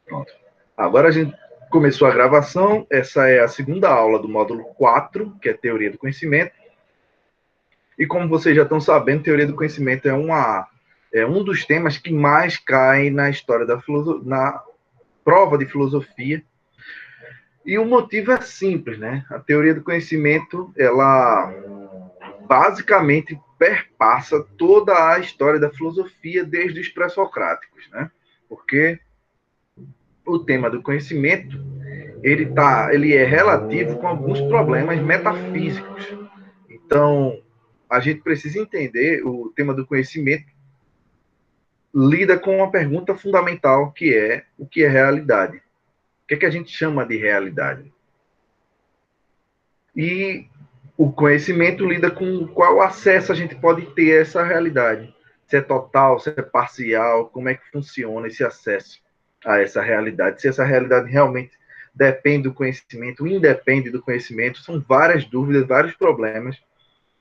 Pronto. Agora a gente começou a gravação. Essa é a segunda aula do módulo 4, que é Teoria do Conhecimento. E como vocês já estão sabendo, Teoria do Conhecimento é um dos temas que mais cai na história da filosofia, na prova de filosofia. E o motivo é simples, né? A teoria do conhecimento, ela basicamente perpassa toda a história da filosofia desde os pré-socráticos, né? Porque o tema do conhecimento ele é relativo com alguns problemas metafísicos. Então, a gente precisa entender o tema do conhecimento lida com uma pergunta fundamental que é o que é realidade? O que é que a gente chama de realidade? E o conhecimento lida com qual acesso a gente pode ter a essa realidade. Se é total, se é parcial, como é que funciona esse acesso a essa realidade. Se essa realidade realmente depende do conhecimento, independe do conhecimento, são várias dúvidas, vários problemas,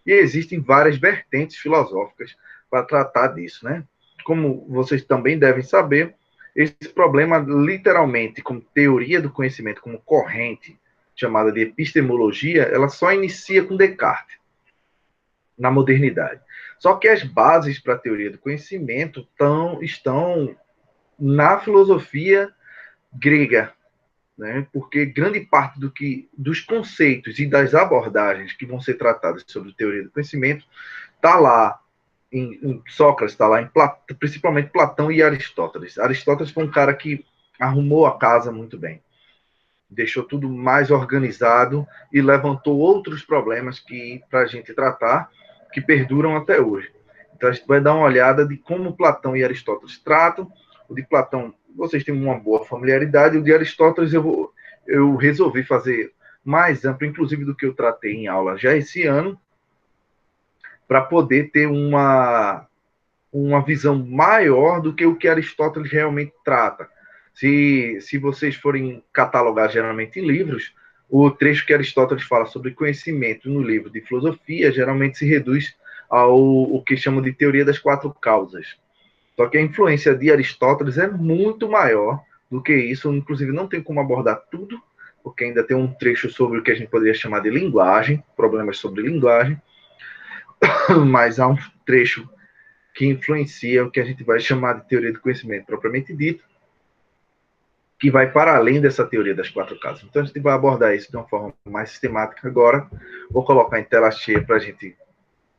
e existem várias vertentes filosóficas para tratar disso, né? Como vocês também devem saber, esse problema, literalmente, como teoria do conhecimento, como corrente, chamada de epistemologia, ela só inicia com Descartes, na modernidade. Só que as bases para a teoria do conhecimento estão na filosofia grega, né? Porque grande parte dos conceitos e das abordagens que vão ser tratadas sobre teoria do conhecimento está lá em Sócrates, está lá principalmente Platão e Aristóteles. Aristóteles foi um cara que arrumou a casa muito bem, deixou tudo mais organizado e levantou outros problemas que para a gente tratar que perduram até hoje. Então a gente vai dar uma olhada de como Platão e Aristóteles tratam. O de Platão vocês têm uma boa familiaridade, o de Aristóteles eu resolvi fazer mais amplo, inclusive do que eu tratei em aula já esse ano, para poder ter uma visão maior do que o que Aristóteles realmente trata. Se vocês forem catalogar geralmente em livros, o trecho que Aristóteles fala sobre conhecimento no livro de filosofia geralmente se reduz ao que chamam de teoria das quatro causas. Só que a influência de Aristóteles é muito maior do que isso, inclusive não tem como abordar tudo, porque ainda tem um trecho sobre o que a gente poderia chamar de linguagem, problemas sobre linguagem, mas há um trecho que influencia o que a gente vai chamar de teoria do conhecimento propriamente dito, que vai para além dessa teoria das quatro causas. Então, a gente vai abordar isso de uma forma mais sistemática agora. Vou colocar em tela cheia para a gente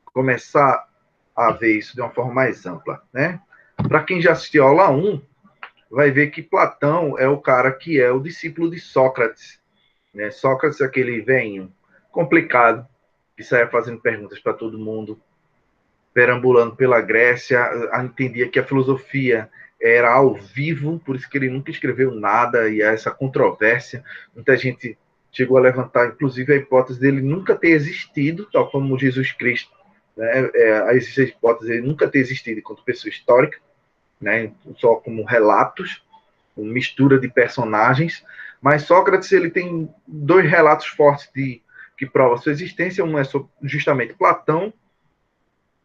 começar a ver isso de uma forma mais ampla, né? Para quem já assistiu a aula 1, vai ver que Platão é o cara que é o discípulo de Sócrates, né? Sócrates é aquele velho complicado, que saia fazendo perguntas para todo mundo, perambulando pela Grécia, entendia que a filosofia era ao vivo, por isso que ele nunca escreveu nada, e há essa controvérsia. Muita gente chegou a levantar, inclusive, a hipótese dele nunca ter existido, tal como Jesus Cristo, né? Existe a hipótese dele nunca ter existido enquanto pessoa histórica, né? Só como relatos, uma mistura de personagens. Mas Sócrates ele tem dois relatos fortes que provam sua existência. Um é justamente Platão,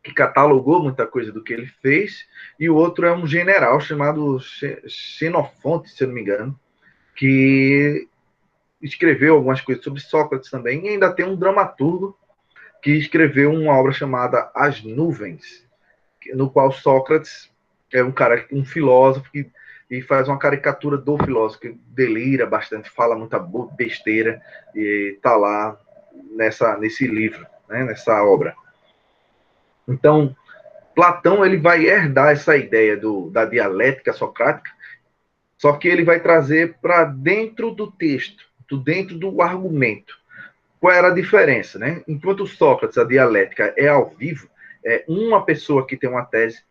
que catalogou muita coisa do que ele fez, e o outro é um general chamado Xenofonte, se eu não me engano, que escreveu algumas coisas sobre Sócrates também, e ainda tem um dramaturgo que escreveu uma obra chamada As Nuvens, no qual Sócrates é um cara, um filósofo e faz uma caricatura do filósofo, que delira bastante, fala muita besteira, e está lá nesse livro, né, nessa obra. Então, Platão ele vai herdar essa ideia da dialética socrática, só que ele vai trazer para dentro do texto, dentro do argumento. Qual era a diferença, né? Enquanto Sócrates, a dialética é ao vivo, é uma pessoa que tem uma tese,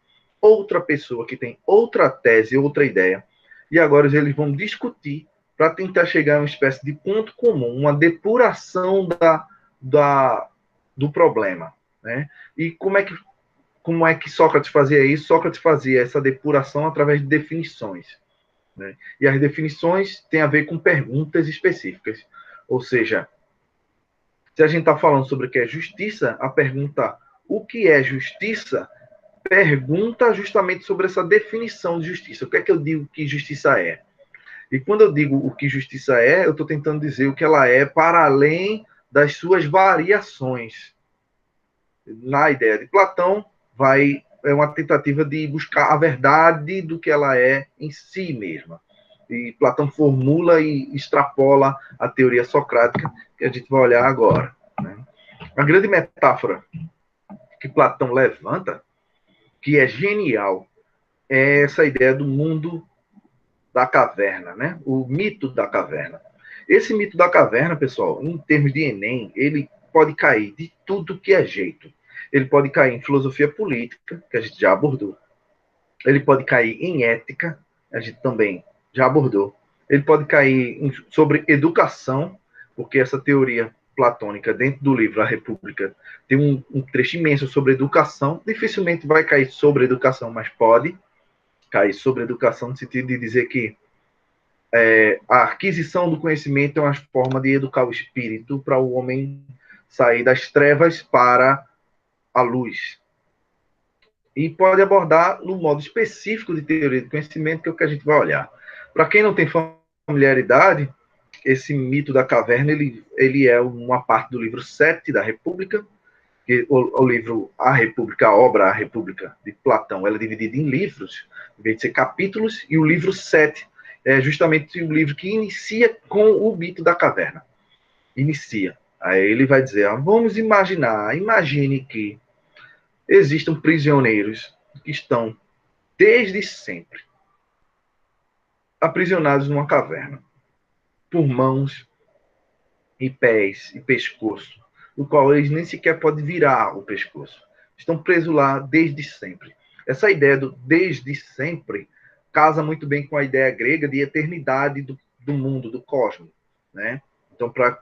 outra pessoa que tem outra tese, outra ideia, e agora eles vão discutir para tentar chegar a uma espécie de ponto comum, uma depuração do problema, né? E como é que Sócrates fazia isso? Sócrates fazia essa depuração através de definições, né? E as definições têm a ver com perguntas específicas. Ou seja, se a gente está falando sobre o que é justiça, a pergunta o que é justiça pergunta justamente sobre essa definição de justiça. O que é que eu digo que justiça é? E quando eu digo o que justiça é, eu estou tentando dizer o que ela é para além das suas variações. Na ideia de Platão, é uma tentativa de buscar a verdade do que ela é em si mesma. E Platão formula e extrapola a teoria socrática, que a gente vai olhar agora. Né? A grande metáfora que Platão levanta, que é genial, é essa ideia do mundo da caverna, né? O mito da caverna. Esse mito da caverna, pessoal, em termos de Enem, ele pode cair de tudo que é jeito. Ele pode cair em filosofia política, que a gente já abordou. Ele pode cair em ética, a gente também já abordou. Ele pode cair sobre educação, porque essa teoria platônica, dentro do livro A República, tem um trecho imenso sobre educação. Dificilmente vai cair sobre educação, mas pode cair sobre educação, no sentido de dizer que a aquisição do conhecimento é uma forma de educar o espírito para o homem sair das trevas para a luz. E pode abordar no modo específico de teoria do conhecimento, que é o que a gente vai olhar. Para quem não tem familiaridade, esse mito da caverna, ele é uma parte do livro 7 da República, que o livro A República, a obra A República de Platão, ela é dividida em livros, em vez de ser capítulos, e o livro 7 é justamente o livro que inicia com o mito da caverna. Inicia. Aí ele vai dizer, vamos imaginar, imagine que existam prisioneiros que estão desde sempre aprisionados numa caverna, por mãos e pés e pescoço, no qual eles nem sequer podem virar o pescoço. Estão presos lá desde sempre. Essa ideia do desde sempre casa muito bem com a ideia grega de eternidade do mundo, do cosmos. Né? Então, para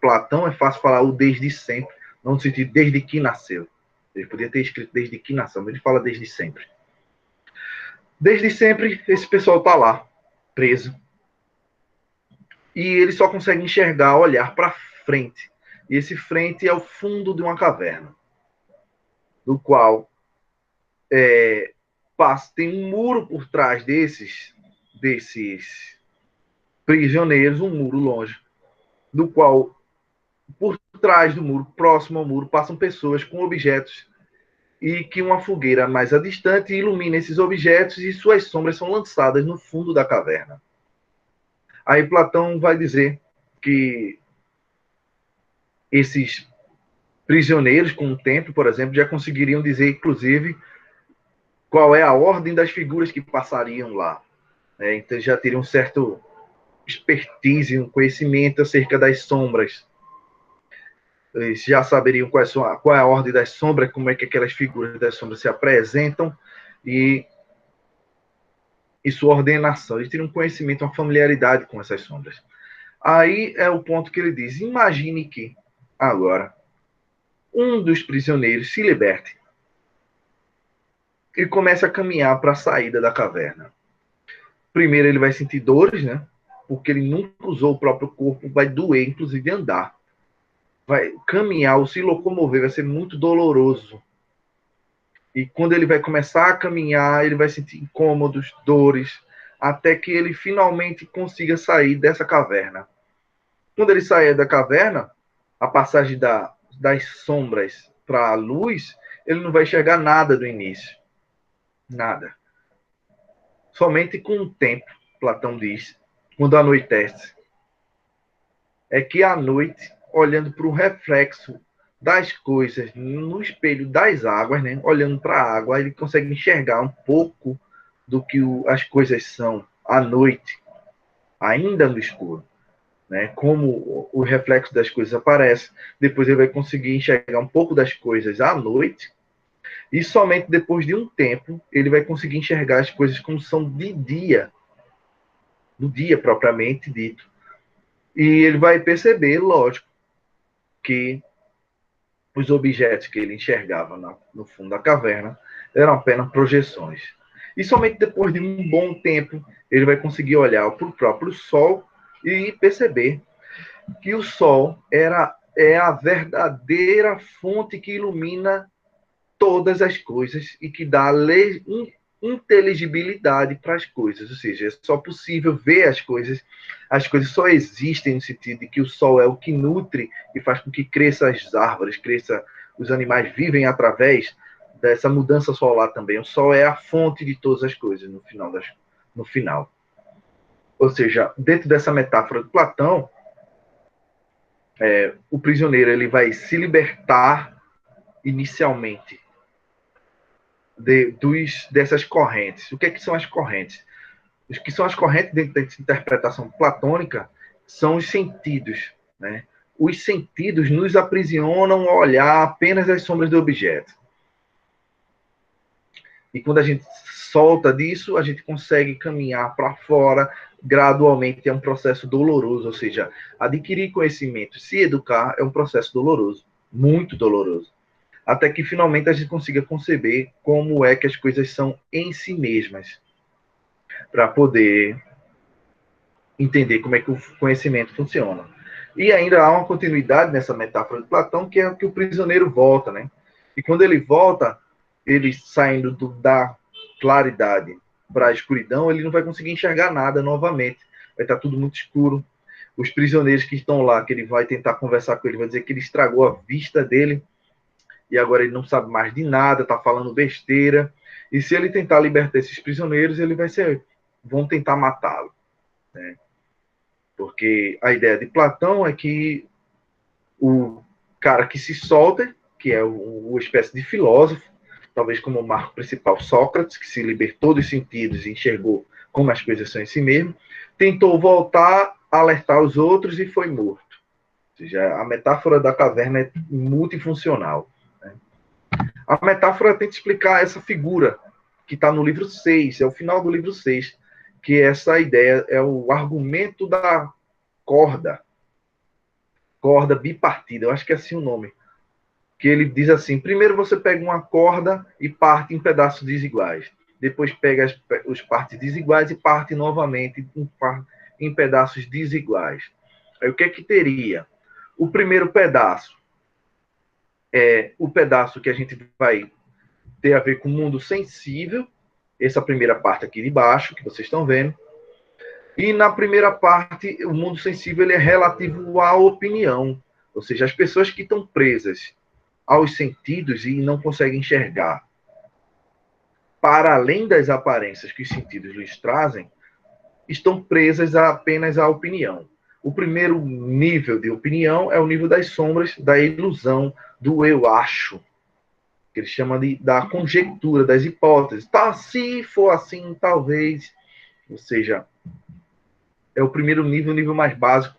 Platão é fácil falar o desde sempre, não no sentido desde que nasceu. Ele podia ter escrito desde que nasceu, mas ele fala desde sempre. Desde sempre, esse pessoal está lá, preso. E ele só consegue enxergar, olhar para frente. E esse frente é o fundo de uma caverna, do qual tem um muro por trás desses prisioneiros, um muro longe, do qual, por trás do muro, próximo ao muro, passam pessoas com objetos e que uma fogueira mais a distante ilumina esses objetos e suas sombras são lançadas no fundo da caverna. Aí Platão vai dizer que esses prisioneiros, com o tempo, por exemplo, já conseguiriam dizer, inclusive, qual é a ordem das figuras que passariam lá. Então já teriam um certo expertise, um conhecimento acerca das sombras. Eles já saberiam qual é a ordem das sombras, como é que aquelas figuras das sombras se apresentam e sua ordenação. Eles teriam um conhecimento, uma familiaridade com essas sombras. Aí é o ponto que ele diz, imagine que, agora, um dos prisioneiros se liberte e comece a caminhar para a saída da caverna. Primeiro ele vai sentir dores, né? Porque ele nunca usou o próprio corpo, vai doer, inclusive andar. Vai caminhar ou se locomover, vai ser muito doloroso. E quando ele vai começar a caminhar, ele vai sentir incômodos, dores, até que ele finalmente consiga sair dessa caverna. Quando ele sair da caverna, a passagem das sombras para a luz, ele não vai enxergar nada do início. Nada. Somente com o tempo, Platão diz, quando anoitece. É que à noite, olhando para o reflexo das coisas no espelho das águas, né? Olhando para a água, ele consegue enxergar um pouco do que as coisas são à noite, ainda no escuro. Né? Como o reflexo das coisas aparece, depois ele vai conseguir enxergar um pouco das coisas à noite, e somente depois de um tempo ele vai conseguir enxergar as coisas como são de dia, no dia propriamente dito. E ele vai perceber, lógico, que os objetos que ele enxergava no fundo da caverna eram apenas projeções. E somente depois de um bom tempo ele vai conseguir olhar para o próprio Sol e perceber que o Sol é a verdadeira fonte que ilumina todas as coisas e que dá inteligibilidade para as coisas, ou seja, é só possível ver as coisas só existem no sentido de que o sol é o que nutre e faz com que cresça as árvores, cresça, os animais vivem através dessa mudança solar também. O sol é a fonte de todas as coisas no final. Ou seja, dentro dessa metáfora de Platão, o prisioneiro ele vai se libertar inicialmente dessas correntes. O que, que são as correntes? Os que são as correntes dentro da interpretação platônica são os sentidos, né? Os sentidos nos aprisionam a olhar apenas as sombras do objeto. E quando a gente solta disso, a gente consegue caminhar para fora gradualmente. É um processo doloroso, ou seja, adquirir conhecimento, se educar, é um processo doloroso, muito doloroso. Até que finalmente a gente consiga conceber como é que as coisas são em si mesmas, para poder entender como é que o conhecimento funciona. E ainda há uma continuidade nessa metáfora de Platão, que é que o prisioneiro volta, né? E quando ele volta, ele saindo da claridade para a escuridão, ele não vai conseguir enxergar nada novamente. Vai estar tudo muito escuro. Os prisioneiros que estão lá, que ele vai tentar conversar com ele, vai dizer que ele estragou a vista dele e agora ele não sabe mais de nada, está falando besteira. E se ele tentar libertar esses prisioneiros, vão tentar matá-lo, né? Porque a ideia de Platão é que o cara que se solta, que é uma espécie de filósofo, talvez como o marco principal Sócrates, que se libertou dos sentidos e enxergou como as coisas são em si mesmo, tentou voltar, alertar os outros e foi morto. Ou seja, a metáfora da caverna é multifuncional, né? A metáfora tenta explicar essa figura que está no livro 6, é o final do livro 6, que essa ideia é o argumento da corda bipartida, eu acho que é assim o nome, que ele diz assim: primeiro você pega uma corda e parte em pedaços desiguais, depois pega os partes desiguais e parte novamente em pedaços desiguais. Aí o que é que teria? O primeiro pedaço é o pedaço que a gente vai ter a ver com o mundo sensível, essa primeira parte aqui de baixo, que vocês estão vendo. E na primeira parte, o mundo sensível ele é relativo à opinião, ou seja, as pessoas que estão presas aos sentidos e não conseguem enxergar, para além das aparências que os sentidos lhes trazem, estão presas apenas à opinião. O primeiro nível de opinião é o nível das sombras, da ilusão, do eu acho, que ele chama da conjectura, das hipóteses. Tá, se for assim, talvez. Ou seja, é o primeiro nível, o nível mais básico,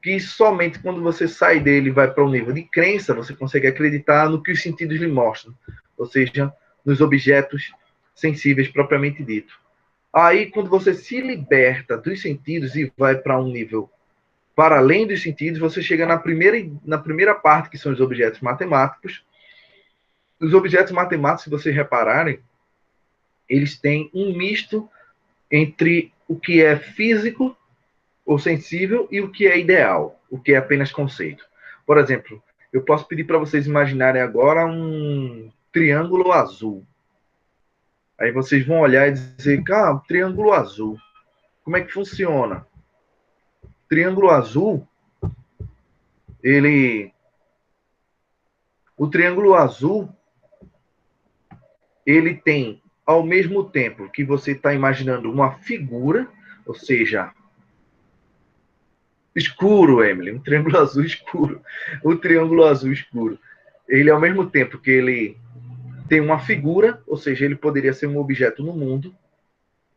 que somente quando você sai dele e vai para o nível de crença, você consegue acreditar no que os sentidos lhe mostram, ou seja, nos objetos sensíveis propriamente dito. Aí, quando você se liberta dos sentidos e vai para um nível para além dos sentidos, você chega na primeira parte, que são os objetos matemáticos. Os objetos matemáticos, se vocês repararem, eles têm um misto entre o que é físico ou sensível e o que é ideal, o que é apenas conceito. Por exemplo, eu posso pedir para vocês imaginarem agora um triângulo azul. Aí vocês vão olhar e dizer, triângulo azul. Como é que funciona? Triângulo azul, o triângulo azul, ele tem, ao mesmo tempo que você está imaginando uma figura, ou seja, escuro, Emily, um triângulo azul escuro. O triângulo azul escuro. Ele, ao mesmo tempo que ele tem uma figura, ou seja, ele poderia ser um objeto no mundo,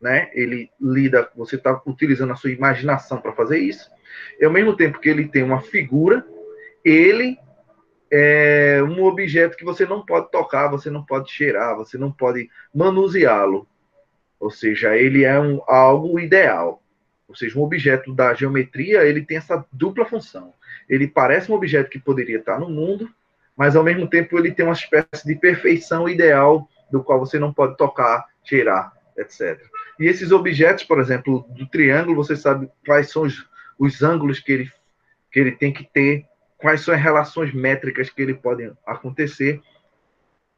né? Ele lida, você está utilizando a sua imaginação para fazer isso. E ao mesmo tempo que ele tem uma figura, ele é um objeto que você não pode tocar, você não pode cheirar, você não pode manuseá-lo. Ou seja, ele é algo ideal. Ou seja, um objeto da geometria, ele tem essa dupla função. Ele parece um objeto que poderia estar no mundo, mas ao mesmo tempo ele tem uma espécie de perfeição ideal do qual você não pode tocar, cheirar, etc. E esses objetos, por exemplo, do triângulo, você sabe quais são os ângulos que ele tem que ter, quais são as relações métricas que ele podem acontecer.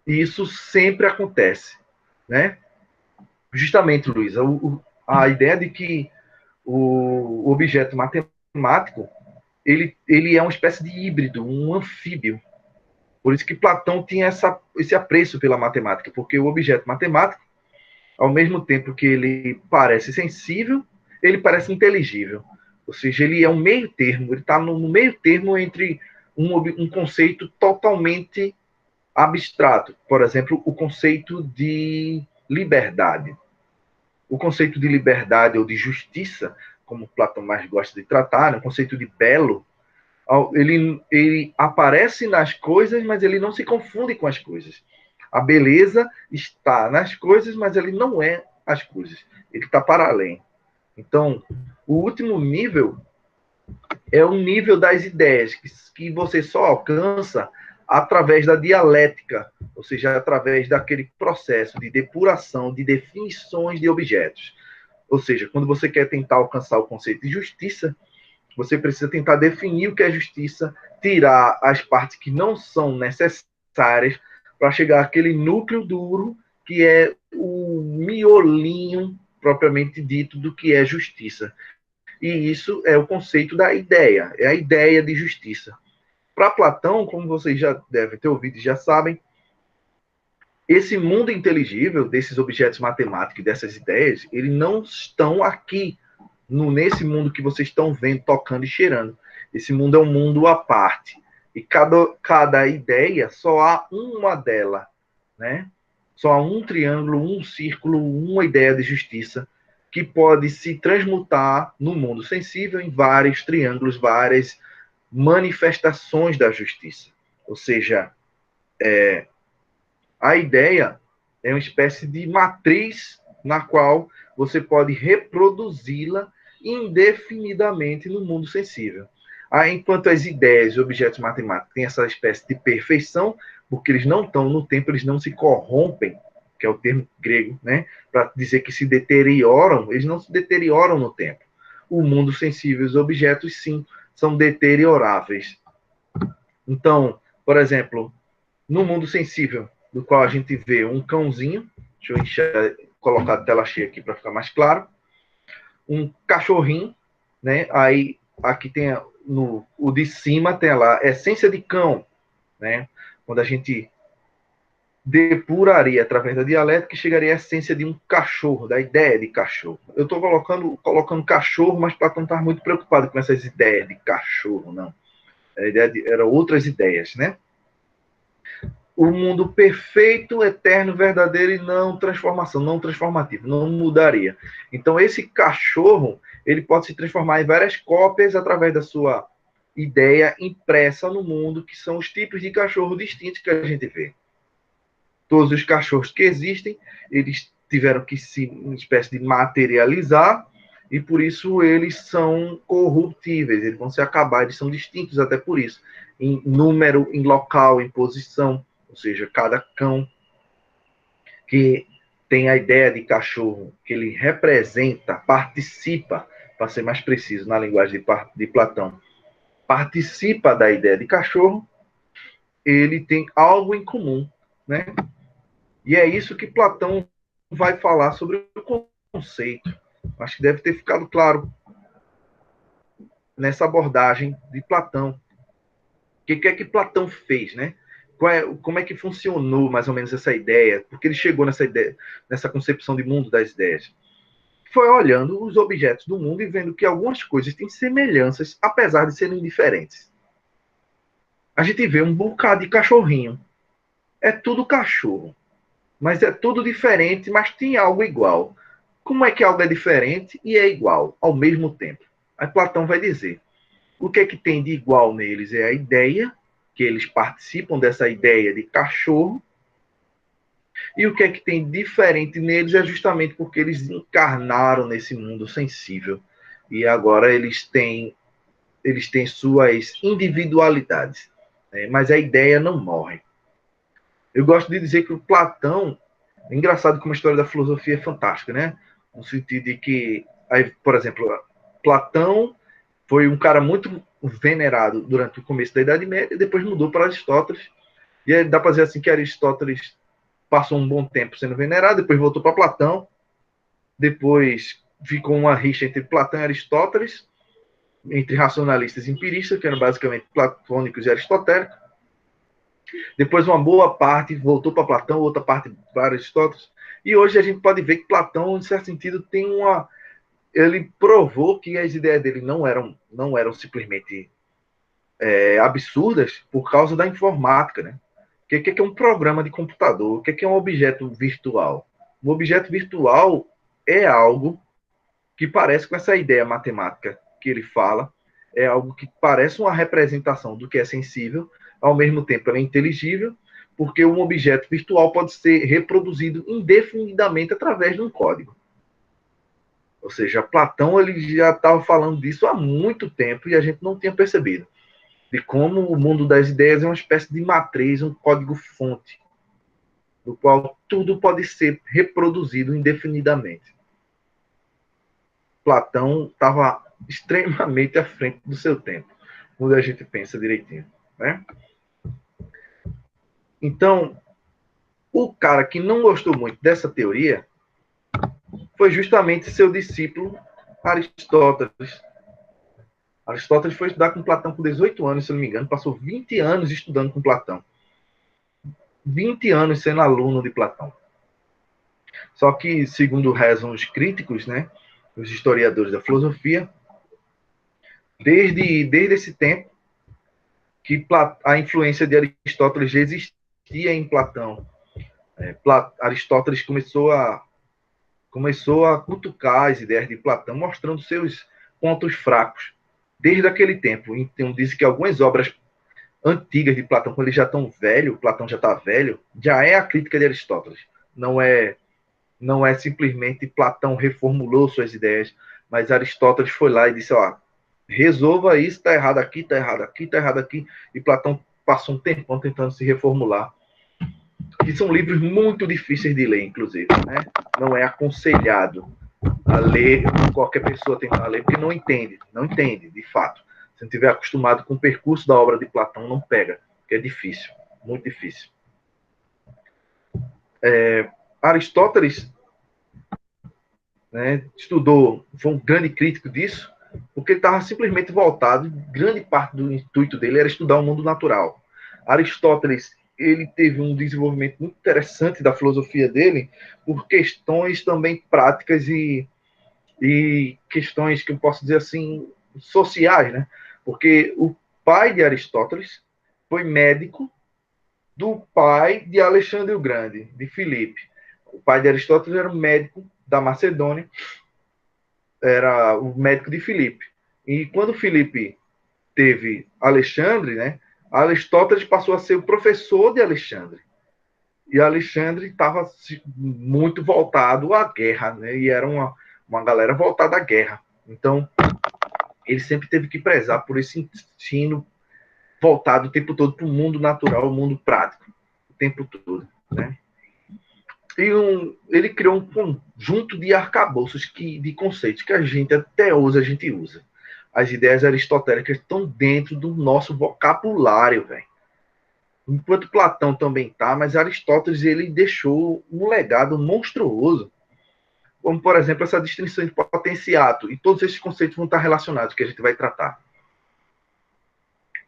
E isso sempre acontece, né? Justamente, Luiz, a ideia de que o objeto matemático ele é uma espécie de híbrido, um anfíbio. Por isso que Platão tinha esse apreço pela matemática, porque o objeto matemático, ao mesmo tempo que ele parece sensível, ele parece inteligível. Ou seja, ele é um meio termo, ele está no meio termo entre um conceito totalmente abstrato. Por exemplo, o conceito de liberdade. O conceito de liberdade ou de justiça, como Platão mais gosta de tratar, né? O conceito de belo, ele aparece nas coisas, mas ele não se confunde com as coisas. A beleza está nas coisas, mas ele não é as coisas. Ele está para além. Então, o último nível é o nível das ideias, que você só alcança através da dialética, ou seja, através daquele processo de depuração, de definições de objetos. Ou seja, quando você quer tentar alcançar o conceito de justiça, você precisa tentar definir o que é justiça, tirar as partes que não são necessárias para chegar àquele núcleo duro que é o miolinho propriamente dito do que é justiça. E isso é o conceito da ideia, é a ideia de justiça. Para Platão, como vocês já devem ter ouvido e já sabem, esse mundo inteligível desses objetos matemáticos e dessas ideias, eles não estão aqui nesse mundo que vocês estão vendo, tocando e cheirando. Esse mundo é um mundo à parte. E cada ideia só há uma dela, né? Só há um triângulo, um círculo, uma ideia de justiça que pode se transmutar no mundo sensível em vários triângulos, várias manifestações da justiça. Ou seja, a ideia é uma espécie de matriz na qual você pode reproduzi-la indefinidamente no mundo sensível. Aí, enquanto as ideias e objetos matemáticos têm essa espécie de perfeição, porque eles não estão no tempo, eles não se corrompem, que é o termo grego, né? Para dizer que se deterioram, eles não se deterioram no tempo. O mundo sensível, os objetos, sim, são deterioráveis. Então, por exemplo, no mundo sensível, do qual a gente vê um cãozinho, deixa eu colocar a tela cheia aqui para ficar mais claro, um cachorrinho, né? Aí aqui tem o de cima tem lá essência de cão, né? Quando a gente depuraria através da dialética, chegaria à essência de um cachorro, da ideia de cachorro. Eu estou colocando cachorro, mas Platão estava muito preocupado com essas ideias de cachorro, não. Eram outras ideias, né? O mundo perfeito, eterno, verdadeiro e não transformação, não transformativo, não mudaria. Então, esse cachorro, ele pode se transformar em várias cópias através da sua ideia impressa no mundo, que são os tipos de cachorro distintos que a gente vê. Todos os cachorros que existem, eles tiveram que se, uma espécie de materializar, e por isso eles são corruptíveis, eles vão se acabar, eles são distintos até por isso, em número, em local, em posição. Ou seja, cada cão que tem a ideia de cachorro, que ele representa, participa, para ser mais preciso na linguagem de Platão, participa da ideia de cachorro, ele tem algo em comum, né? E é isso que Platão vai falar sobre o conceito. Acho que deve ter ficado claro nessa abordagem de Platão. O que é que Platão fez, né? Como é que funcionou mais ou menos essa ideia? Porque ele chegou nessa ideia, nessa concepção de mundo das ideias. Foi olhando os objetos do mundo e vendo que algumas coisas têm semelhanças, apesar de serem diferentes. A gente vê um bocado de cachorrinho. É tudo cachorro. Mas é tudo diferente, mas tem algo igual. Como é que algo é diferente e é igual ao mesmo tempo? Aí Platão vai dizer: o que é que tem de igual neles é a ideia, que eles participam dessa ideia de cachorro, e o que é que tem diferente neles é justamente porque eles encarnaram nesse mundo sensível e agora eles têm suas individualidades, né? Mas a ideia não morre. Eu gosto de dizer que o Platão, é engraçado como a história da filosofia é fantástica, né? No sentido de que, aí, por exemplo, Platão foi um cara muito venerado durante o começo da Idade Média e depois mudou para Aristóteles. E dá para dizer assim que Aristóteles passou um bom tempo sendo venerado, depois voltou para Platão. Depois ficou uma rixa entre Platão e Aristóteles, entre racionalistas e empiristas, que eram basicamente platônicos e aristotélicos. Depois uma boa parte voltou para Platão, outra parte para Aristóteles. E hoje a gente pode ver que Platão, em certo sentido, tem uma... Ele provou que as ideias dele não eram simplesmente absurdas por causa da informática, né? O que é um programa de computador? O que é um objeto virtual? Um objeto virtual é algo que parece com essa ideia matemática que ele fala, é algo que parece uma representação do que é sensível, ao mesmo tempo ela é inteligível, porque um objeto virtual pode ser reproduzido indefinidamente através de um código. Ou seja, Platão ele já estava falando disso há muito tempo e a gente não tinha percebido. De como o mundo das ideias é uma espécie de matriz, um código-fonte, do qual tudo pode ser reproduzido indefinidamente. Platão estava extremamente à frente do seu tempo, quando a gente pensa direitinho, né? Então, o cara que não gostou muito dessa teoria foi justamente seu discípulo Aristóteles. Aristóteles foi estudar com Platão com 18 anos, se não me engano, passou 20 anos estudando com Platão. 20 anos sendo aluno de Platão. Só que, segundo rezam os críticos, né, os historiadores da filosofia, desde esse tempo, que a influência de Aristóteles já existia em Platão. Aristóteles começou a cutucar as ideias de Platão, mostrando seus pontos fracos. Desde aquele tempo. Então, diz que algumas obras antigas de Platão, quando eles já estão velhos, Platão já está velho, já é a crítica de Aristóteles. Não é simplesmente Platão reformulou suas ideias, mas Aristóteles foi lá e disse, ó, resolva isso, está errado aqui, está errado aqui, está errado aqui, e Platão passou um tempão tentando se reformular. E são livros muito difíceis de ler, inclusive, né? Não é aconselhado a ler, qualquer pessoa tentar ler, porque não entende, de fato. Se não estiver acostumado com o percurso da obra de Platão, não pega, porque é difícil, muito difícil. Aristóteles, né, estudou, foi um grande crítico disso, porque ele estava simplesmente voltado, grande parte do intuito dele era estudar o mundo natural. Aristóteles, ele teve um desenvolvimento muito interessante da filosofia dele, por questões também práticas e questões que eu posso dizer assim, sociais, né? Porque o pai de Aristóteles foi médico do pai de Alexandre o Grande, de Filipe. O pai de Aristóteles era um médico da Macedônia, era o médico de Filipe. E quando Filipe teve Alexandre, né, Aristóteles passou a ser o professor de Alexandre. E Alexandre estava muito voltado à guerra, né, e era uma galera voltada à guerra. Então, ele sempre teve que prezar por esse ensino voltado o tempo todo para o mundo natural, o mundo prático, o tempo todo, né? E ele criou um conjunto de arcabouços de conceitos que a gente até hoje a gente usa. As ideias aristotélicas estão dentro do nosso vocabulário, velho. Enquanto Platão também tá, mas Aristóteles ele deixou um legado monstruoso, como por exemplo essa distinção de potência e ato, e todos esses conceitos vão estar relacionados que a gente vai tratar.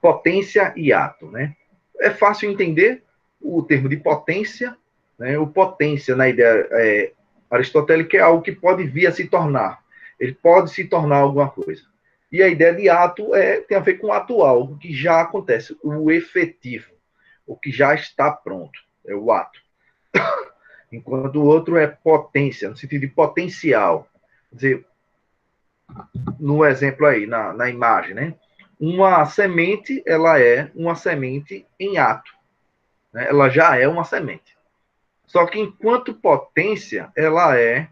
Potência e ato, né? É fácil entender o termo de potência, né? O potência na ideia aristotélica é algo que pode vir a se tornar. Ele pode se tornar alguma coisa. E a ideia de ato tem a ver com atual, algo que já acontece, o efetivo, o que já está pronto, é o ato. Enquanto o outro é potência, no sentido de potencial. Quer dizer, no exemplo aí, na imagem, né? Uma semente, ela é uma semente em ato. Né? Ela já é uma semente. Só que enquanto potência, ela é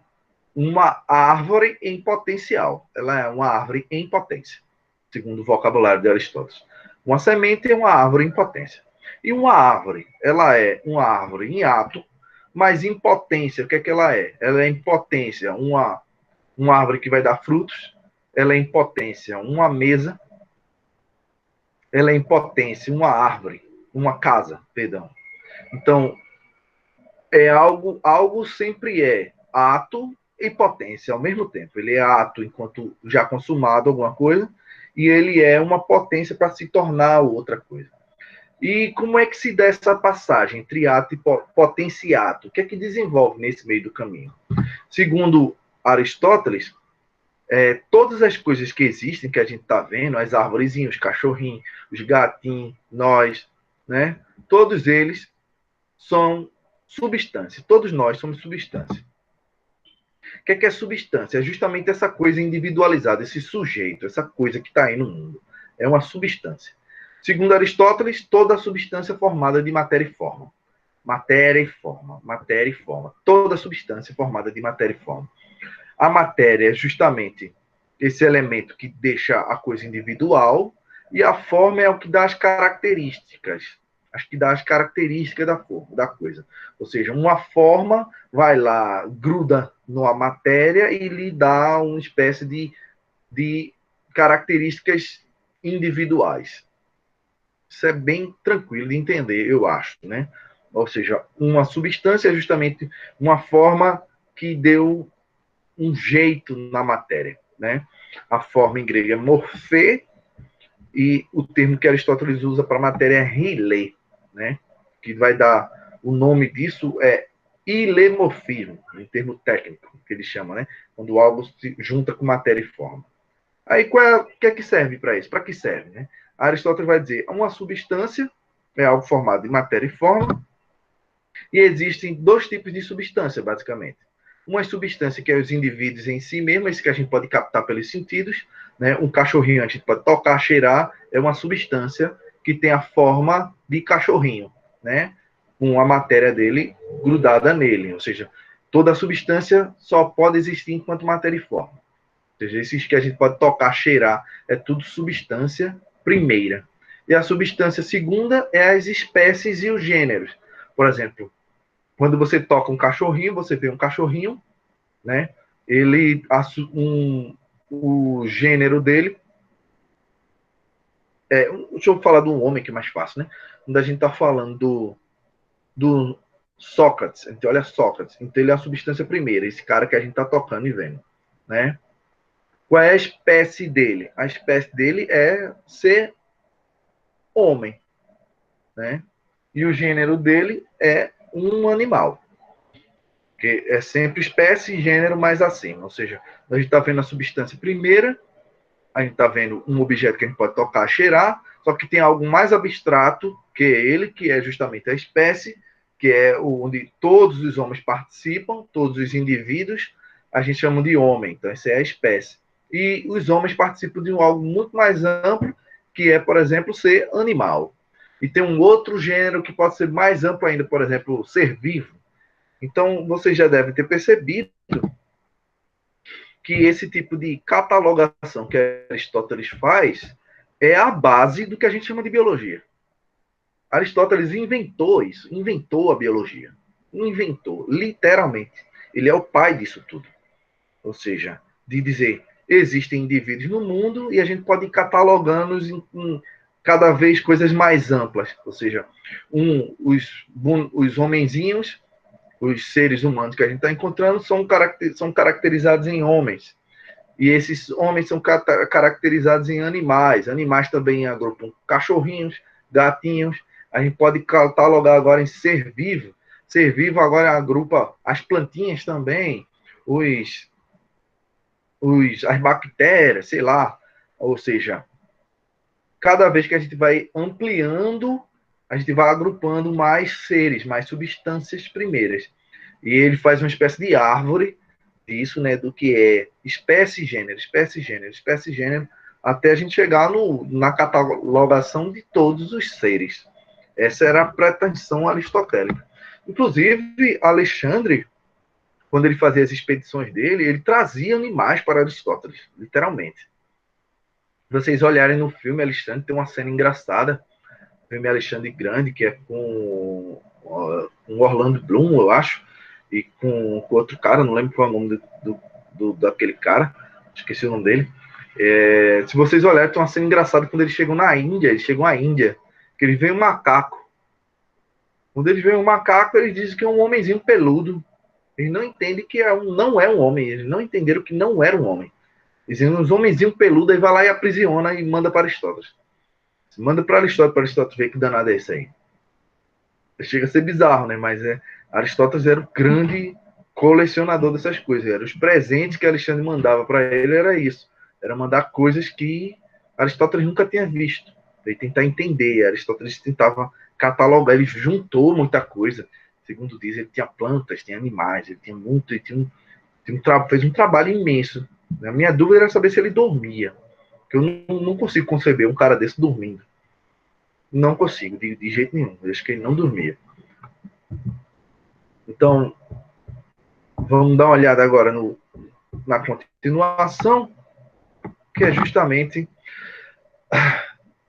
uma árvore em potencial. Ela é uma árvore em potência, segundo o vocabulário de Aristóteles. Uma semente é uma árvore em potência. E uma árvore, ela é uma árvore em ato, mas em potência, o que é que ela é? Ela é em potência uma árvore que vai dar frutos, ela é em potência uma mesa, ela é em potência uma árvore, uma casa, perdão. Então, algo sempre é ato e potência ao mesmo tempo. Ele é ato enquanto já consumado alguma coisa, e ele é uma potência para se tornar outra coisa. E como é que se dá essa passagem entre ato e potenciato? O que é que desenvolve nesse meio do caminho? Segundo Aristóteles, todas as coisas que existem, que a gente está vendo, as árvorezinhas, os cachorrinhos, os gatinhos, nós, né? Todos eles são substância. Todos nós somos substância. O que é substância? É justamente essa coisa individualizada, esse sujeito, essa coisa que está aí no mundo. É uma substância. Segundo Aristóteles, toda substância é formada de matéria e forma. Matéria e forma, matéria e forma. Toda substância é formada de matéria e forma. A matéria é justamente esse elemento que deixa a coisa individual, e a forma é o que dá as características. Acho que dá as características da coisa. Ou seja, uma forma vai lá, gruda na matéria e lhe dá uma espécie de características individuais. Isso é bem tranquilo de entender, eu acho, né? Ou seja, uma substância é justamente uma forma que deu um jeito na matéria, né? A forma em grego é morfê, e o termo que Aristóteles usa para matéria é rilê, né? Que vai dar o nome disso é ilemorfismo, em termo técnico, que ele chama, né? Quando algo se junta com matéria e forma. Aí, o que é que serve para isso? Para que serve, né? Aristóteles vai dizer, uma substância é algo formado de matéria e forma, e existem dois tipos de substância, basicamente. Uma substância que é os indivíduos em si mesmo, esse que a gente pode captar pelos sentidos, né? Um cachorrinho a gente pode tocar, cheirar, é uma substância que tem a forma de cachorrinho, né? Com a matéria dele grudada nele, ou seja, toda substância só pode existir enquanto matéria e forma. Ou seja, esses que a gente pode tocar, cheirar, é tudo substância primeira. E a substância segunda é as espécies e os gêneros. Por exemplo, quando você toca um cachorrinho, você vê um cachorrinho, né? Ele, o gênero dele, deixa eu falar do homem que é mais fácil, né? Quando a gente está falando do Sócrates, então olha Sócrates, então ele é a substância primeira, esse cara que a gente está tocando e vendo, né? Qual é a espécie dele? A espécie dele é ser homem, né? E o gênero dele é um animal. Que é sempre espécie e gênero mais acima. Ou seja, a gente está vendo a substância primeira, a gente está vendo um objeto que a gente pode tocar, cheirar, só que tem algo mais abstrato que ele, que é justamente a espécie, que é onde todos os homens participam, todos os indivíduos, a gente chama de homem. Então, essa é a espécie. E os homens participam de algo muito mais amplo, que é, por exemplo, ser animal. E tem um outro gênero que pode ser mais amplo ainda, por exemplo, ser vivo. Então, vocês já devem ter percebido que esse tipo de catalogação que Aristóteles faz é a base do que a gente chama de biologia. Aristóteles inventou isso, inventou a biologia. Inventou, literalmente. Ele é o pai disso tudo. Ou seja, de dizer, existem indivíduos no mundo e a gente pode ir catalogando-os em cada vez coisas mais amplas. Ou seja, os homenzinhos, os seres humanos que a gente está encontrando são caracterizados em homens. E esses homens são caracterizados em animais. Animais também agrupam cachorrinhos, gatinhos. A gente pode catalogar agora em ser vivo. Ser vivo agora agrupa as plantinhas também, as bactérias, sei lá. Ou seja, cada vez que a gente vai ampliando, a gente vai agrupando mais seres, mais substâncias primeiras. E ele faz uma espécie de árvore disso, né, do que é espécie, gênero, espécie, gênero, espécie, gênero, até a gente chegar na catalogação de todos os seres. Essa era a pretensão aristotélica. Inclusive, Alexandre, quando ele fazia as expedições dele, ele trazia animais para Aristóteles, literalmente. Se vocês olharem no filme Alexandre, tem uma cena engraçada, o filme Alexandre Grande, que é com Orlando Bloom, eu acho, e com outro cara, não lembro qual é o nome daquele cara, esqueci o nome dele. Se vocês olharem, tem uma cena engraçada quando eles chegam à Índia, que eles veem um macaco. Quando eles veem um macaco, eles dizem que é um homenzinho peludo. Eles não entendem que não é um homem. Eles não entenderam que não era um homem. Dizendo uns homenzinhos peludos, aí vai lá e aprisiona e manda para Aristóteles. Manda para Aristóteles ver que danado é isso aí. Chega a ser bizarro, né? Mas Aristóteles era o grande colecionador dessas coisas. Era os presentes que Alexandre mandava para ele, era isso. Era mandar coisas que Aristóteles nunca tinha visto. Ele tentar entender. Aristóteles tentava catalogar. Ele juntou muita coisa. Segundo diz, ele tinha plantas, tinha animais, ele tinha muito, fez um trabalho imenso. A minha dúvida era saber se ele dormia. Porque eu não consigo conceber um cara desse dormindo. Não consigo, de jeito nenhum. Eu acho que ele não dormia. Então, vamos dar uma olhada agora na continuação, que é justamente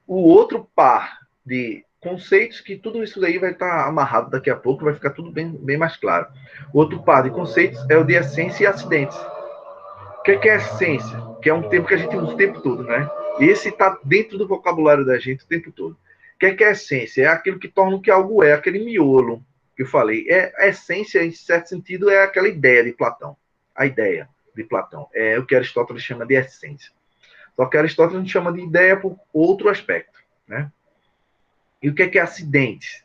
o outro par de conceitos, que tudo isso daí vai estar amarrado daqui a pouco, vai ficar tudo bem mais claro. O outro par de conceitos é o de essência e acidentes. O que é essência? Que é um termo que a gente usa o tempo todo, né? Esse está dentro do vocabulário da gente o tempo todo. O que é essência? É aquilo que torna o que algo é, aquele miolo que eu falei. A essência, em certo sentido, é aquela ideia de Platão. A ideia de Platão. É o que Aristóteles chama de essência. Só que Aristóteles chama de ideia por outro aspecto, né? E o que é acidente?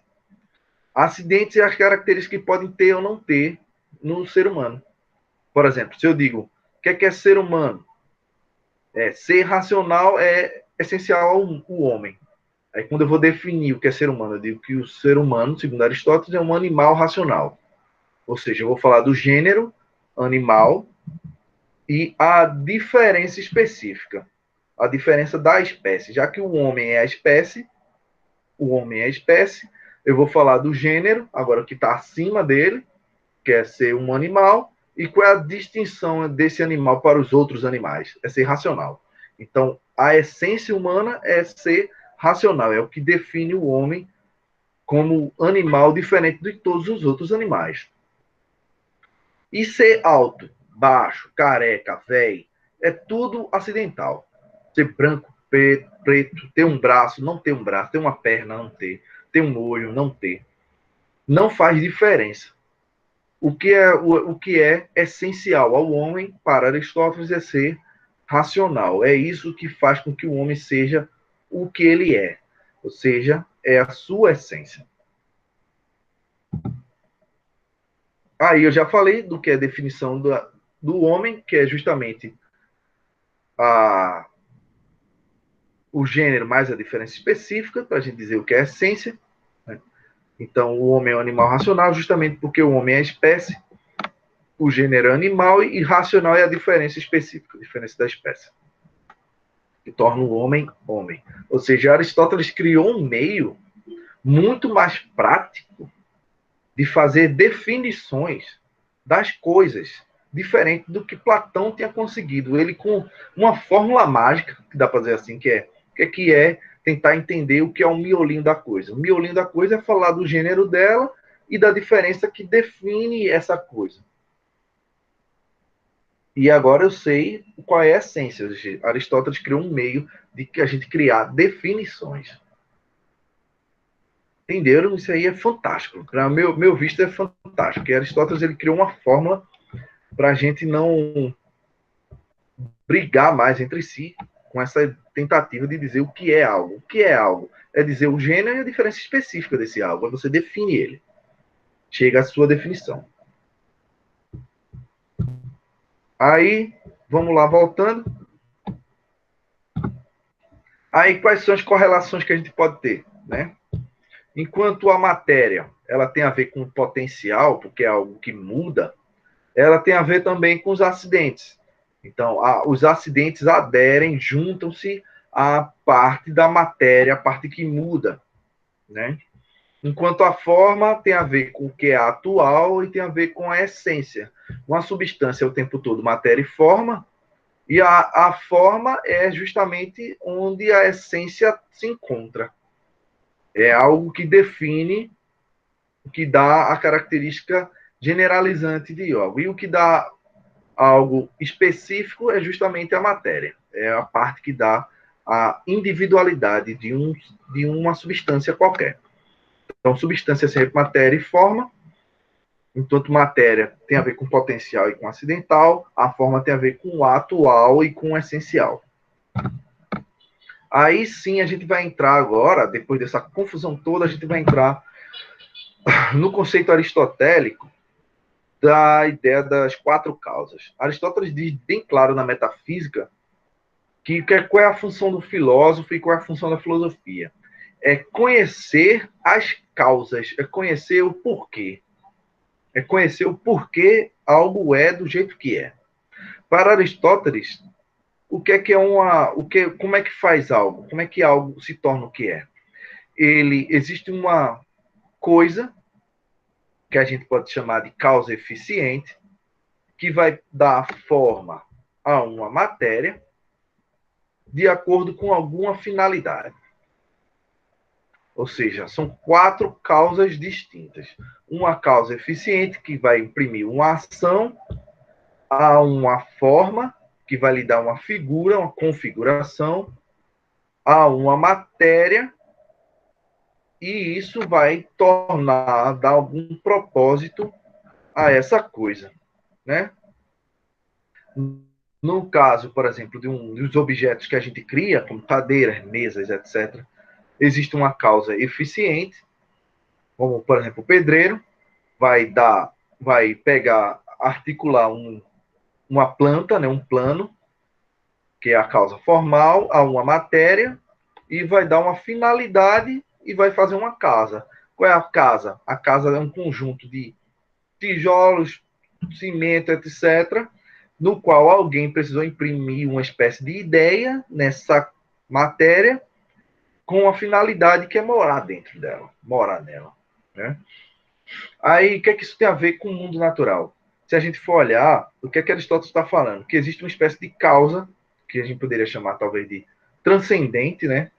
Acidentes são as características que podem ter ou não ter no ser humano. Por exemplo, se eu digo, o que é ser humano? Ser racional é essencial ao homem. Aí, quando eu vou definir o que é ser humano, eu digo que o ser humano, segundo Aristóteles, é um animal racional. Ou seja, eu vou falar do gênero animal e a diferença específica. A diferença da espécie. Já que o homem é a espécie, eu vou falar do gênero, agora que está acima dele, que é ser um animal, e qual é a distinção desse animal para os outros animais? É ser racional. Então, a essência humana é ser racional, é o que define o homem como animal diferente de todos os outros animais. E ser alto, baixo, careca, velho, é tudo acidental. Ser branco, preto, ter um braço, não ter um braço, ter uma perna, não ter um olho, não ter. Não faz diferença. O que é essencial ao homem, para Aristóteles, é ser racional. É isso que faz com que o homem seja o que ele é. Ou seja, é a sua essência. Aí eu já falei do que é a definição do homem, que é justamente o gênero mais a diferença específica, para a gente dizer o que é essência. Né? Então, o homem é um animal racional, justamente porque o homem é a espécie, o gênero é animal e racional é a diferença específica, a diferença da espécie, que torna o homem homem. Ou seja, Aristóteles criou um meio muito mais prático de fazer definições das coisas, diferente do que Platão tinha conseguido. Ele, com uma fórmula mágica, que dá para dizer assim, que é tentar entender o que é o miolinho da coisa. O miolinho da coisa é falar do gênero dela e da diferença que define essa coisa. E agora eu sei qual é a essência. Aristóteles criou um meio de que a gente criar definições. Entenderam? Isso aí é fantástico. Para meu visto é fantástico. Porque Aristóteles ele criou uma fórmula para a gente não brigar mais entre si com essa tentativa de dizer o que é algo. O que é algo? É dizer o gênero e a diferença específica desse algo. Aí você define ele. Chega à sua definição. Aí, vamos lá, voltando. Aí, quais são as correlações que a gente pode ter, né? Enquanto a matéria, ela tem a ver com o potencial, porque é algo que muda, ela tem a ver também com os acidentes. Então, os acidentes aderem, juntam-se à parte da matéria, a parte que muda, né? Enquanto a forma tem a ver com o que é atual e tem a ver com a essência. Uma substância é o tempo todo matéria e forma, e a forma é justamente onde a essência se encontra. É algo que define, que dá a característica generalizante de algo. E o que dá algo específico é justamente a matéria. É a parte que dá a individualidade de uma substância qualquer. Então, substância é sempre matéria e forma, Enquanto matéria tem a ver com potencial e com acidental, a forma tem a ver com o atual e com o essencial. Aí sim a gente vai entrar agora, depois dessa confusão toda, a gente vai entrar no conceito aristotélico da ideia das quatro causas. Aristóteles diz bem claro na metafísica que qual é a função do filósofo e qual é a função da filosofia. É conhecer as causas, é conhecer o porquê. É conhecer o porquê algo é do jeito que é. Para Aristóteles, o que é como é que faz algo? Como é que algo se torna o que é? Existe uma coisa que a gente pode chamar de causa eficiente, que vai dar forma a uma matéria de acordo com alguma finalidade. Ou seja, são quatro causas distintas. Uma causa eficiente, que vai imprimir uma ação a uma forma, que vai lhe dar uma figura, uma configuração, a uma matéria, e isso vai dar algum propósito a essa coisa, né? No caso, por exemplo, dos objetos que a gente cria, como cadeiras, mesas, etc., existe uma causa eficiente, como, por exemplo, o pedreiro vai pegar, articular uma planta, né, um plano, que é a causa formal, a uma matéria, e vai dar uma finalidade e vai fazer uma casa. Qual é a casa? A casa é um conjunto de tijolos, cimento, etc., no qual alguém precisou imprimir uma espécie de ideia nessa matéria com a finalidade que é morar dentro dela, morar nela. Né? Aí, o que é que isso tem a ver com o mundo natural? Se a gente for olhar, o que é que Aristóteles está falando? Que existe uma espécie de causa, que a gente poderia chamar talvez de transcendente, né?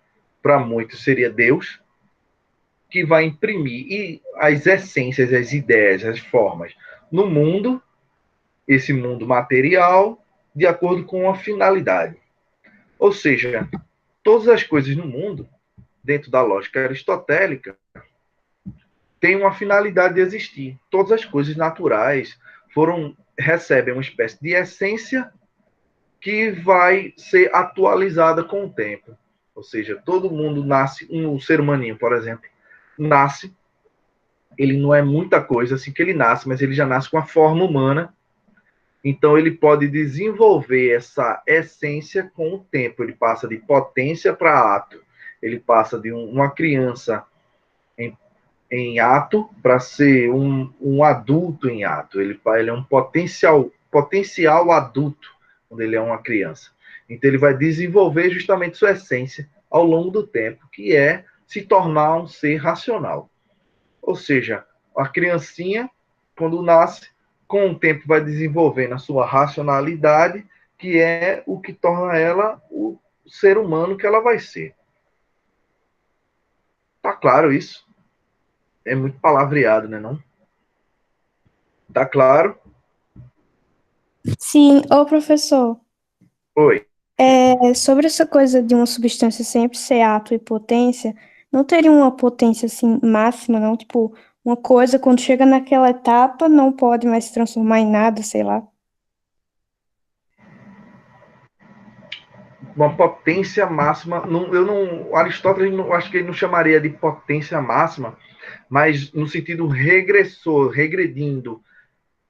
Para muitos seria Deus, que vai imprimir as essências, as ideias, as formas no mundo, esse mundo material, de acordo com a finalidade. Ou seja, todas as coisas no mundo, dentro da lógica aristotélica, têm uma finalidade de existir. Todas as coisas naturais recebem uma espécie de essência que vai ser atualizada com o tempo. Ou seja, todo mundo nasce, um ser humaninho, por exemplo, nasce, ele não é muita coisa assim que ele nasce, mas ele já nasce com a forma humana. Então ele pode desenvolver essa essência com o tempo. Ele passa de potência para ato. Ele passa de uma criança em ato para ser um adulto em ato. Ele é um potencial adulto quando ele é uma criança. Então ele vai desenvolver justamente sua essência ao longo do tempo, que é se tornar um ser racional. Ou seja, a criancinha, quando nasce, com o tempo vai desenvolvendo a sua racionalidade, que é o que torna ela o ser humano que ela vai ser. Tá claro isso? É muito palavreado, né, não? Tá claro? Sim, ô professor, Oi. sobre essa coisa de uma substância sempre ser ato e potência, não teria uma potência assim máxima, não? Tipo, uma coisa quando chega naquela etapa não pode mais se transformar em nada, sei lá. Uma potência máxima, Aristóteles, acho que ele não chamaria de potência máxima, mas no sentido regressor, regredindo,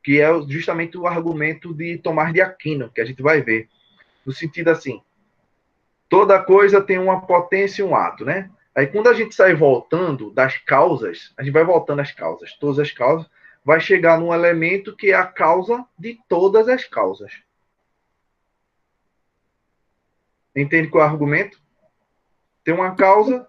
que é justamente o argumento de Tomás de Aquino, que a gente vai ver. No sentido assim, toda coisa tem uma potência e um ato, né? Aí quando a gente sai voltando das causas, a gente vai voltando às causas, todas as causas, vai chegar num elemento que é a causa de todas as causas. Entende qual é o argumento? Tem uma causa,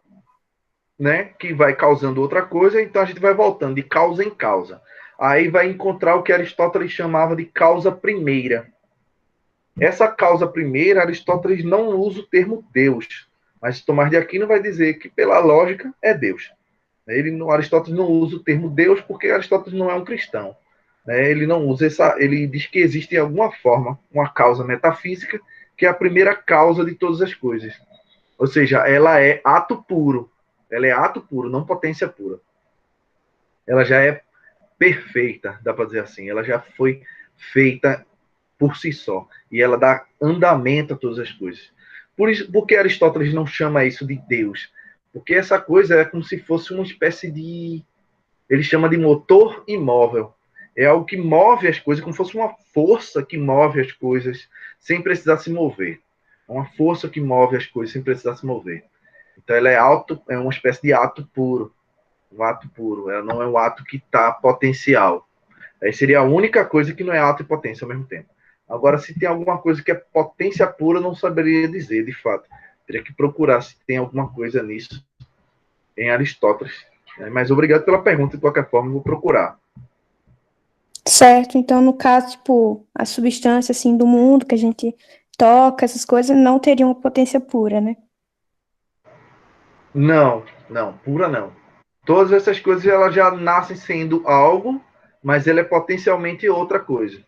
né, que vai causando outra coisa, então a gente vai voltando de causa em causa. Aí vai encontrar o que Aristóteles chamava de causa primeira. Essa causa primeira, Aristóteles não usa o termo Deus, mas Tomás de Aquino vai dizer que, pela lógica, é Deus. Aristóteles não usa o termo Deus porque Aristóteles não é um cristão. Ele não usa ele diz que existe de alguma forma uma causa metafísica que é a primeira causa de todas as coisas. Ou seja, ela é ato puro. Ela é ato puro, não potência pura. Ela já é perfeita, dá para dizer assim. Ela já foi feita por si só. E ela dá andamento a todas as coisas. Por que Aristóteles não chama isso de Deus? Porque essa coisa é como se fosse uma espécie de... Ele chama de motor imóvel. É algo que move as coisas, como se fosse uma força que move as coisas sem precisar se mover. Uma força que move as coisas sem precisar se mover. Então, ela é uma espécie de ato puro. Um ato puro. Ela não é um ato que está potencial. Aí seria a única coisa que não é ato e potência ao mesmo tempo. Agora, se tem alguma coisa que é potência pura, eu não saberia dizer, de fato. Teria que procurar se tem alguma coisa nisso em Aristóteles. Mas obrigado pela pergunta, de qualquer forma, eu vou procurar. Certo, então no caso, tipo, a substância assim do mundo que a gente toca, essas coisas não teriam uma potência pura, né? Não, não, pura não. Todas essas coisas elas já nascem sendo algo, mas ela é potencialmente outra coisa.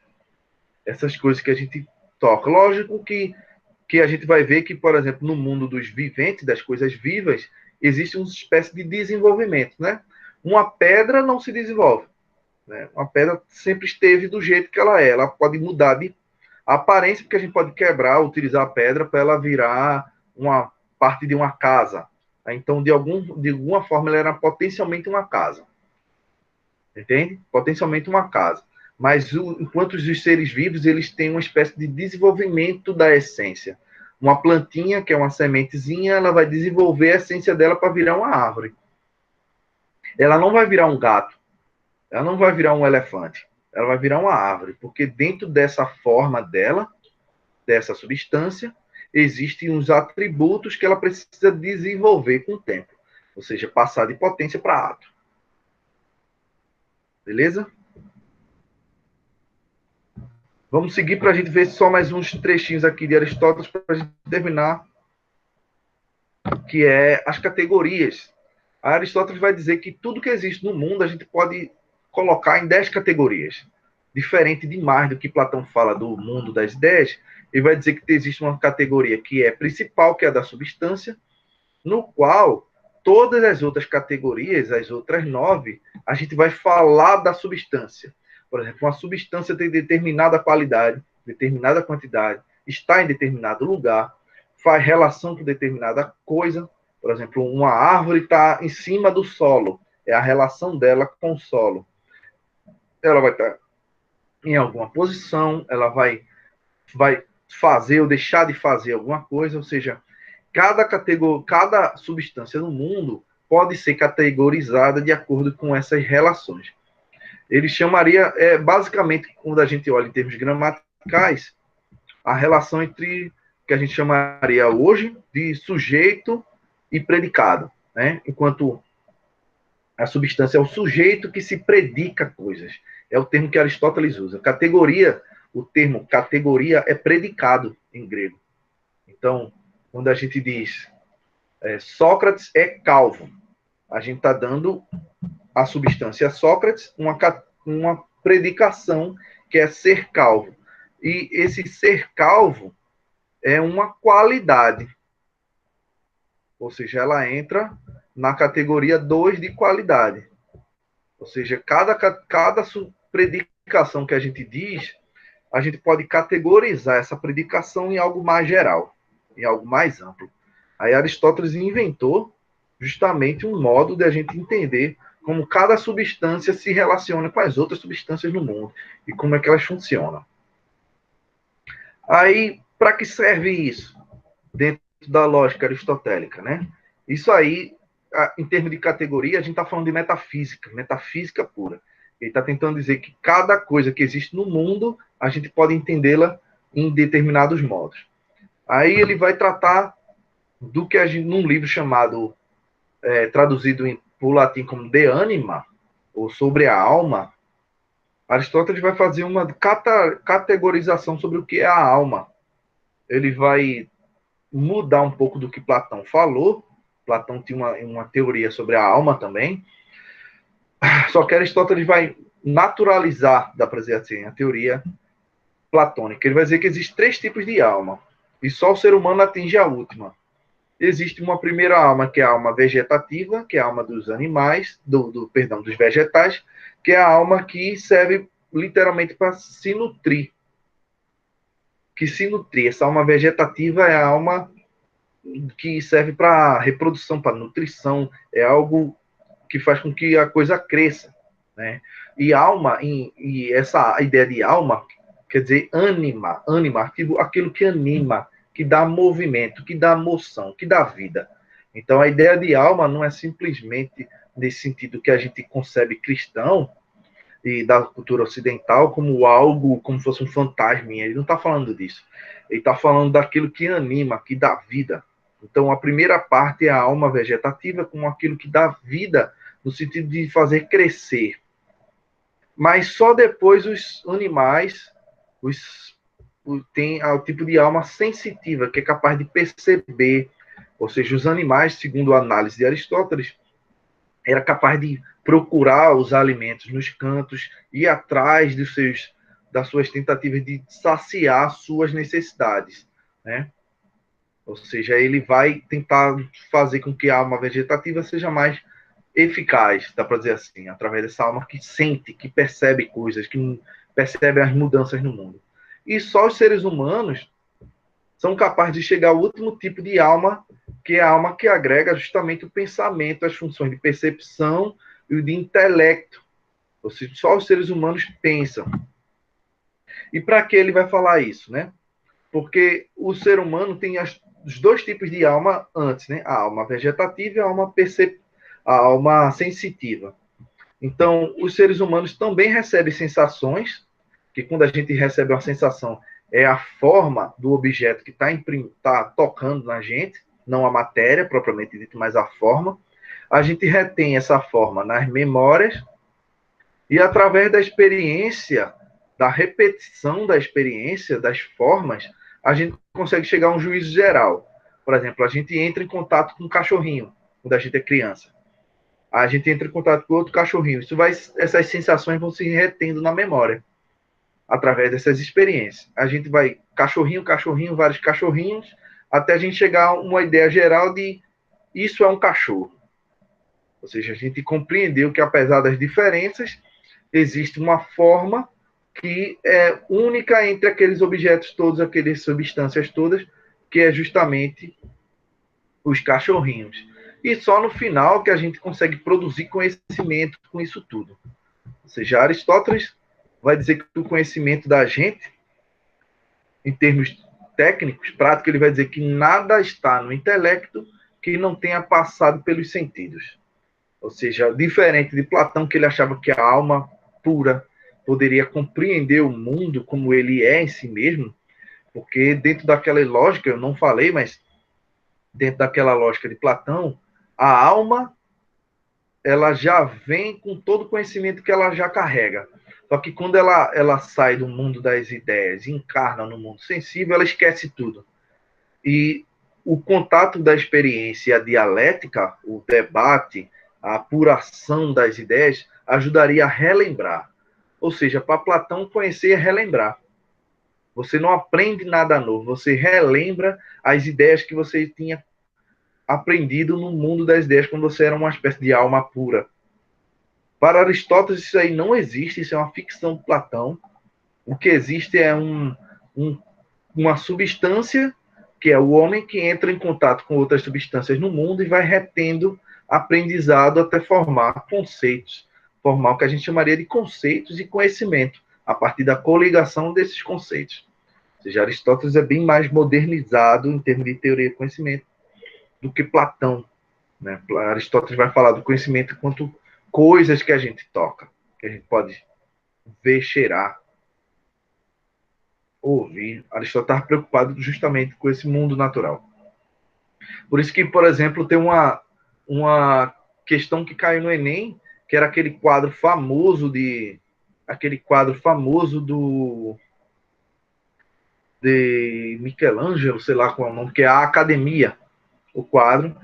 Essas coisas que a gente toca. Lógico que a gente vai ver que, por exemplo, no mundo dos viventes, das coisas vivas, existe uma espécie de desenvolvimento, né? Uma pedra não se desenvolve, né? Uma pedra sempre esteve do jeito que ela é. Ela pode mudar de aparência, porque a gente pode quebrar, utilizar a pedra para ela virar uma parte de uma casa. Então, de alguma forma, ela era potencialmente uma casa. Entende? Potencialmente uma casa. Mas enquanto os seres vivos, eles têm uma espécie de desenvolvimento da essência. Uma plantinha, que é uma sementezinha, ela vai desenvolver a essência dela para virar uma árvore. Ela não vai virar um gato, ela não vai virar um elefante, ela vai virar uma árvore, porque dentro dessa forma dela, dessa substância, existem uns atributos que ela precisa desenvolver com o tempo. Ou seja, passar de potência para ato. Beleza? Vamos seguir para a gente ver só mais uns trechinhos aqui de Aristóteles para a gente terminar, que é as categorias. A Aristóteles vai dizer que tudo que existe no mundo a gente pode colocar em 10 categorias. Diferente demais do que Platão fala do mundo das ideias, ele vai dizer que existe uma categoria que é principal, que é a da substância, no qual todas as outras categorias, as outras 9, a gente vai falar da substância. Por exemplo, uma substância tem determinada qualidade, determinada quantidade, está em determinado lugar, faz relação com determinada coisa. Por exemplo, uma árvore está em cima do solo, é a relação dela com o solo. Ela vai estar em alguma posição, ela vai fazer ou deixar de fazer alguma coisa, ou seja, cada substância no mundo pode ser categorizada de acordo com essas relações. Ele chamaria, basicamente, quando a gente olha em termos gramaticais, a relação entre o que a gente chamaria hoje de sujeito e predicado, né? Enquanto a substância é o sujeito que se predica coisas. É o termo que Aristóteles usa. Categoria, o termo categoria é predicado em grego. Então, quando a gente diz Sócrates é calvo, a gente está dando a substância Sócrates uma predicação que é ser calvo. E esse ser calvo é uma qualidade. Ou seja, ela entra na categoria 2 de qualidade. Ou seja, cada predicação que a gente diz, a gente pode categorizar essa predicação em algo mais geral, em algo mais amplo. Aí Aristóteles inventou justamente um modo de a gente entender como cada substância se relaciona com as outras substâncias no mundo e como é que elas funcionam. Aí, para que serve isso? Dentro da lógica aristotélica, né? Isso aí, em termos de categoria, a gente está falando de metafísica pura. Ele está tentando dizer que cada coisa que existe no mundo, a gente pode entendê-la em determinados modos. Aí ele vai tratar do que a gente, num livro chamado, traduzido para o latim como De Anima, ou sobre a alma, Aristóteles vai fazer uma categorização sobre o que é a alma. Ele vai mudar um pouco do que Platão falou. Platão tinha uma teoria sobre a alma também. Só que Aristóteles vai naturalizar, dá para dizer assim, a teoria platônica. Ele vai dizer que existem 3 tipos de alma. E só o ser humano atinge a última. existe uma primeira alma, que é a alma vegetativa, que é a alma dos animais, perdão, dos vegetais, que é a alma que serve literalmente para se nutrir. Que se nutrir. Essa alma vegetativa é a alma que serve para reprodução, para nutrição, é algo que faz com que a coisa cresça, né? E alma, e essa ideia de alma, quer dizer anima, aquilo que anima, que dá movimento, que dá moção, que dá vida. Então a ideia de alma não é simplesmente nesse sentido que a gente concebe cristão e da cultura ocidental como algo, como se fosse um fantasma. Ele não está falando disso. Ele está falando daquilo que anima, que dá vida. Então, a primeira parte é a alma vegetativa, como aquilo que dá vida, no sentido de fazer crescer. Mas só depois os animais têm o tipo de alma sensitiva, que é capaz de perceber. Ou seja, os animais, segundo a análise de Aristóteles, era capaz de procurar os alimentos nos cantos, ir atrás das suas tentativas de saciar suas necessidades, né? Ou seja, ele vai tentar fazer com que a alma vegetativa seja mais eficaz, dá para dizer assim, através dessa alma que sente, que percebe coisas, que percebe as mudanças no mundo. E só os seres humanos são capazes de chegar ao último tipo de alma, que é a alma que agrega justamente o pensamento, as funções de percepção e de intelecto. Ou seja, só os seres humanos pensam. E para que ele vai falar isso, né? Porque o ser humano tem os dois tipos de alma antes, né? A alma vegetativa e a alma sensitiva. Então, os seres humanos também recebem sensações, que quando a gente recebe uma sensação, é a forma do objeto que está tocando na gente, não a matéria propriamente dita, mas a forma. A gente retém essa forma nas memórias e através da experiência, da repetição da experiência, das formas, a gente consegue chegar a um juízo geral. Por exemplo, a gente entra em contato com um cachorrinho quando a gente é criança. A gente entra em contato com outro cachorrinho. Essas sensações vão se retendo na memória através dessas experiências. A gente vai cachorrinho, vários cachorrinhos, até a gente chegar a uma ideia geral de isso é um cachorro. Ou seja, a gente compreendeu que apesar das diferenças, existe uma forma que é única entre aqueles objetos todos, aquelas substâncias todas, que é justamente os cachorrinhos. E só no final que a gente consegue produzir conhecimento com isso tudo. Ou seja, Aristóteles vai dizer que o conhecimento da gente, em termos técnicos, práticos, ele vai dizer que nada está no intelecto que não tenha passado pelos sentidos. Ou seja, diferente de Platão, que ele achava que a alma pura poderia compreender o mundo como ele é em si mesmo, porque dentro daquela lógica, eu não falei, mas dentro daquela lógica de Platão, a alma ela já vem com todo o conhecimento que ela já carrega. Só que quando ela sai do mundo das ideias e encarna no mundo sensível, ela esquece tudo. E o contato da experiência, a dialética, o debate, a apuração das ideias, ajudaria a relembrar. Ou seja, para Platão, conhecer é relembrar. Você não aprende nada novo, você relembra as ideias que você tinha aprendido no mundo das ideias quando você era uma espécie de alma pura. Para Aristóteles, isso aí não existe, isso é uma ficção de Platão. O que existe é uma substância, que é o homem que entra em contato com outras substâncias no mundo e vai retendo aprendizado até formar conceitos, formar o que a gente chamaria de conceitos e conhecimento, a partir da coligação desses conceitos. Ou seja, Aristóteles é bem mais modernizado em termos de teoria e conhecimento do que Platão. Né? Aristóteles vai falar do conhecimento enquanto coisas que a gente toca, que a gente pode ver, cheirar, ouvir. Aristóteles estava preocupado justamente com esse mundo natural. Por isso que, por exemplo, tem uma questão que caiu no Enem, que era aquele quadro famoso de Michelangelo, sei lá qual é o nome, que é a Academia, o quadro,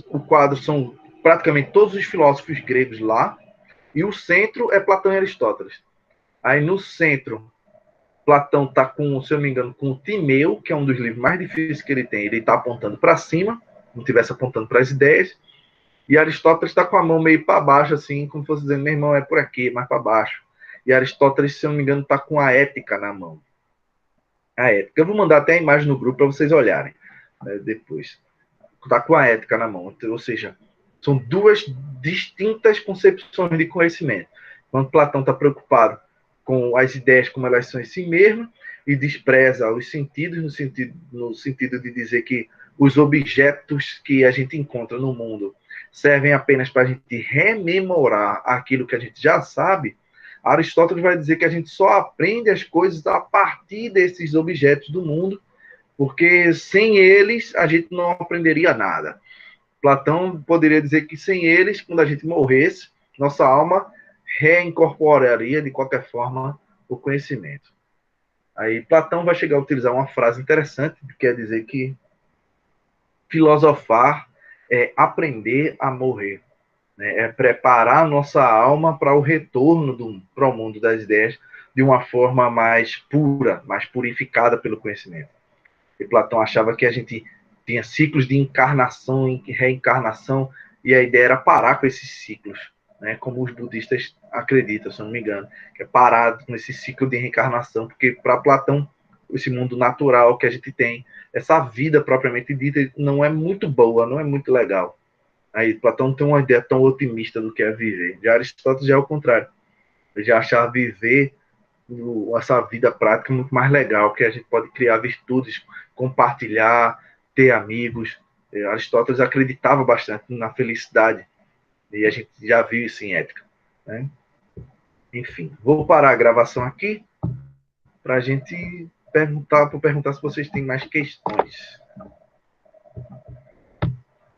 o quadro são praticamente todos os filósofos gregos lá, e o centro é Platão e Aristóteles. Aí no centro Platão está com, se eu não me engano, com o Timeu, que é um dos livros mais difíceis que ele tem. Ele está apontando para cima, como se estivesse apontando para as ideias. E Aristóteles está com a mão meio para baixo, assim, como se fosse dizendo, meu irmão, é por aqui, mais para baixo. E Aristóteles, se eu não me engano, está com a Ética na mão. A Ética. Eu vou mandar até a imagem no grupo para vocês olharem, né, depois. Está com a Ética na mão. Ou seja, são duas distintas concepções de conhecimento. Quando Platão está preocupado com as ideias como elas são em si mesmas e despreza os sentidos no sentido de dizer que os objetos que a gente encontra no mundo servem apenas para a gente rememorar aquilo que a gente já sabe, Aristóteles vai dizer que a gente só aprende as coisas a partir desses objetos do mundo, porque sem eles a gente não aprenderia nada. Platão poderia dizer que sem eles, quando a gente morresse, nossa alma reincorporaria de qualquer forma o conhecimento. Aí Platão vai chegar a utilizar uma frase interessante, que quer dizer que filosofar é aprender a morrer, né? É preparar a nossa alma para o retorno para o mundo das ideias de uma forma mais pura, mais purificada pelo conhecimento. E Platão achava que a gente tinha ciclos de encarnação e reencarnação, e a ideia era parar com esses ciclos, né? Como os budistas acreditam, se eu não me engano, que é parar com esse ciclo de reencarnação, porque para Platão, esse mundo natural que a gente tem, essa vida propriamente dita, não é muito boa, não é muito legal. Aí Platão tem uma ideia tão otimista do que é viver. Já Aristóteles já é o contrário. Ele já achava viver essa vida prática muito mais legal, que a gente pode criar virtudes, compartilhar, ter amigos. Aristóteles acreditava bastante na felicidade, e a gente já viu isso em Ética, né? Enfim, vou parar a gravação aqui para a gente perguntar se vocês têm mais questões.